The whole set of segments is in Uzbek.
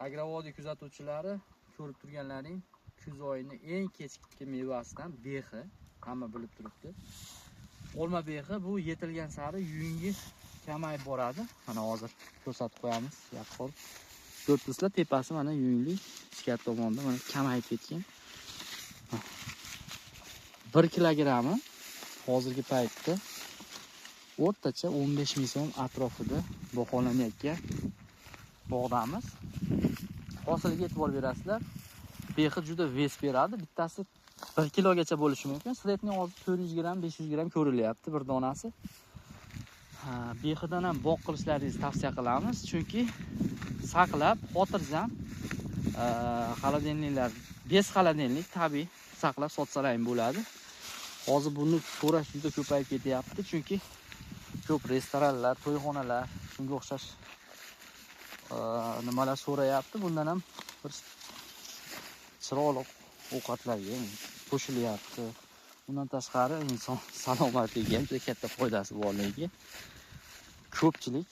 Agrovodiy kuzatuvchilari, ko'rib turganlaring, kuz oyining eng kechki mevasidan bexi, hamma bilib turibdi. Olma bexi bu yetilgan sari yungi kamayib boradi. Mana hozir ko'rsatib qo'yamiz. Yaqqol ko'ribsizlar, tepasi mana yungli, ichkari tomonda mana kamayib ketgan. 1 kilogrammi hozirgi paytda o'rtacha 15 ming so'm atrofida baholanayotgan bog'damiz. Hosiliga e'tibor berasizlar. Bexi juda ves beradi. Bittasi 1 kilogacha bo'lishi mumkin. Sletning hozir 400 gram, 500 gram ko'rilyapti bir donasi. Bexidan ham bog' qilishlaringizni tavsiya qilamiz, chunki saqlab, xotirjam xolodilniklar, bez xolodilnik tabiiy saqlab sotsalaring bo'ladi. Hozir buni so'rash juda ko'payib ketyapti, chunki ko'p restoranlar, to'yxonalar, shunga o'xshash nimalar so'rayapti. Bundan ham bir chiroyli ovqatlarga qo'shilyapti. Bundan tashqari inson salomatligiga ham juda katta foydasi borligiga ko'pchilik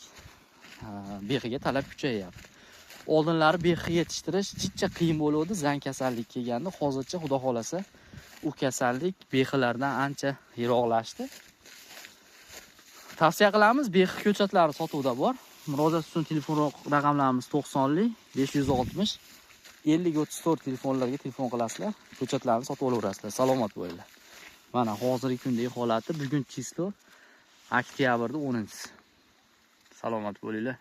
bexiga talab kuchayyapti. Oldinlari behi yetishtirish jicha qiyin bo'ldi, zang kasallik kelganda. Hozircha xudo xolasa u kasallik bexilardan ancha yiroqlashdi. Tavsiya qilamiz, bexi ko'chatlari sotuvda bor. Murojaat uchun telefon raqamlarimiz 90 560 5034 telefonlarga telefon qilasizlar. Ko'chatlarni sotib olaverasizlar. Salomat bo'linglar. Mana hozirgi kundagi holati, bugun chislo oktyabrning 10-si. Salomat bo'linglar.